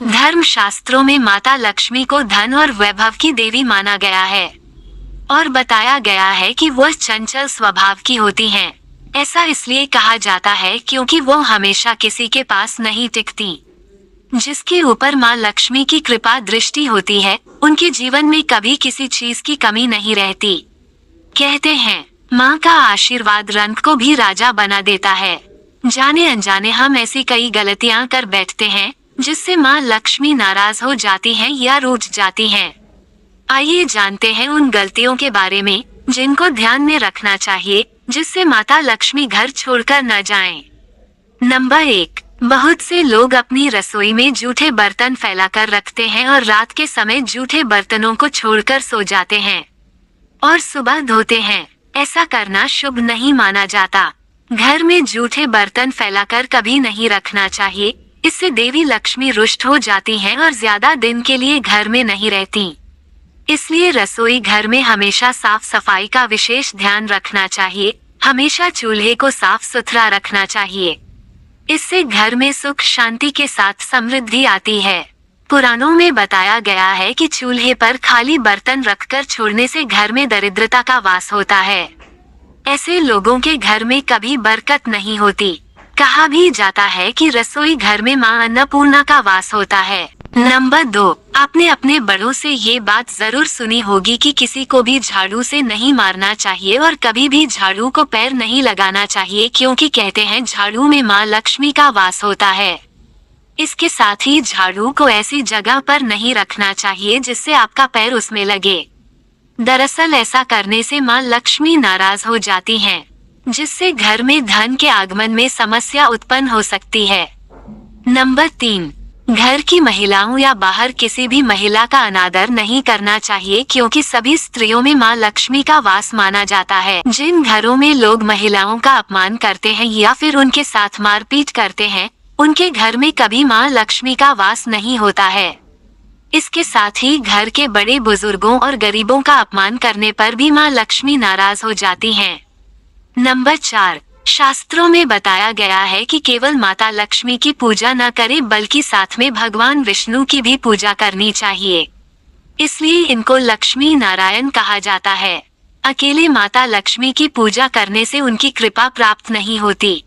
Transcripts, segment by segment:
धर्म शास्त्रों में माता लक्ष्मी को धन और वैभव की देवी माना गया है और बताया गया है कि वह चंचल स्वभाव की होती हैं। ऐसा इसलिए कहा जाता है क्योंकि वो हमेशा किसी के पास नहीं टिकती। जिसके ऊपर माँ लक्ष्मी की कृपा दृष्टि होती है, उनके जीवन में कभी किसी चीज की कमी नहीं रहती। कहते हैं, माँ का आशीर्वाद रंक को भी राजा बना देता है। जाने अनजाने हम ऐसी कई गलतियाँ कर बैठते हैं जिससे माँ लक्ष्मी नाराज हो जाती हैं या रूठ जाती हैं। आइए जानते हैं उन गलतियों के बारे में जिनको ध्यान में रखना चाहिए, जिससे माता लक्ष्मी घर छोड़कर न जाएं। नंबर 1, बहुत से लोग अपनी रसोई में जूठे बर्तन फैलाकर रखते हैं और रात के समय जूठे बर्तनों को छोड़कर सो जाते हैं और सुबह धोते हैं। ऐसा करना शुभ नहीं माना जाता। घर में जूठे बर्तन फैलाकर कभी नहीं रखना चाहिए। इससे देवी लक्ष्मी रुष्ट हो जाती हैं और ज्यादा दिन के लिए घर में नहीं रहती। इसलिए रसोई घर में हमेशा साफ सफाई का विशेष ध्यान रखना चाहिए। हमेशा चूल्हे को साफ सुथरा रखना चाहिए। इससे घर में सुख शांति के साथ समृद्धि आती है। पुराणों में बताया गया है कि चूल्हे पर खाली बर्तन रखकर छोड़ने से घर में दरिद्रता का वास होता है। ऐसे लोगों के घर में कभी बरकत नहीं होती। कहा भी जाता है कि रसोई घर में मां अन्नपूर्णा का वास होता है। नंबर 2, आपने अपने बड़ों से ये बात जरूर सुनी होगी कि किसी को भी झाड़ू से नहीं मारना चाहिए और कभी भी झाड़ू को पैर नहीं लगाना चाहिए, क्योंकि कहते हैं झाड़ू में मां लक्ष्मी का वास होता है। इसके साथ ही झाड़ू को ऐसी जगह पर नहीं रखना चाहिए जिससे आपका पैर उसमें लगे। दरअसल ऐसा करने से मां लक्ष्मी नाराज हो जाती हैं, जिससे घर में धन के आगमन में समस्या उत्पन्न हो सकती है। नंबर 3, घर की महिलाओं या बाहर किसी भी महिला का अनादर नहीं करना चाहिए, क्योंकि सभी स्त्रियों में मां लक्ष्मी का वास माना जाता है। जिन घरों में लोग महिलाओं का अपमान करते हैं या फिर उनके साथ मारपीट करते हैं, उनके घर में कभी मां लक्ष्मी का वास नहीं होता है। इसके साथ ही घर के बड़े बुजुर्गों और गरीबों का अपमान करने पर भी मां लक्ष्मी नाराज हो जाती हैं। नंबर 4, शास्त्रों में बताया गया है कि केवल माता लक्ष्मी की पूजा न करें बल्कि साथ में भगवान विष्णु की भी पूजा करनी चाहिए। इसलिए इनको लक्ष्मी नारायण कहा जाता है। अकेले माता लक्ष्मी की पूजा करने से उनकी कृपा प्राप्त नहीं होती।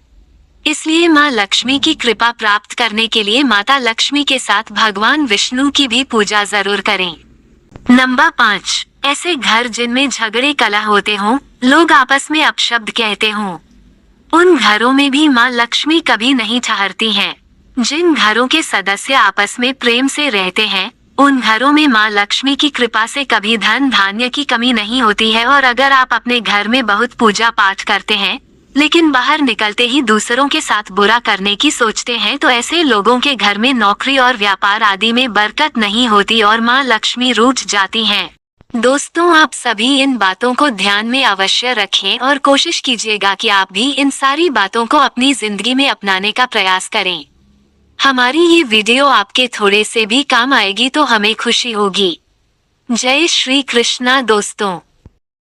इसलिए माँ लक्ष्मी की कृपा प्राप्त करने के लिए माता लक्ष्मी के साथ भगवान विष्णु की भी पूजा जरूर करें। नंबर 5, ऐसे घर जिनमें झगड़े कलह होते हों, लोग आपस में अपशब्द कहते हों, उन घरों में भी माँ लक्ष्मी कभी नहीं ठहरती हैं। जिन घरों के सदस्य आपस में प्रेम से रहते हैं, उन घरों में माँ लक्ष्मी की कृपा से कभी धन धान्य की कमी नहीं होती है। और अगर आप अपने घर में बहुत पूजा पाठ करते हैं लेकिन बाहर निकलते ही दूसरों के साथ बुरा करने की सोचते हैं, तो ऐसे लोगों के घर में नौकरी और व्यापार आदि में बरकत नहीं होती और माँ लक्ष्मी रूठ जाती हैं। दोस्तों, आप सभी इन बातों को ध्यान में अवश्य रखें और कोशिश कीजिएगा कि आप भी इन सारी बातों को अपनी जिंदगी में अपनाने का प्रयास करें। हमारी ये वीडियो आपके थोड़े से भी काम आएगी तो हमें खुशी होगी। जय श्री कृष्णा दोस्तों।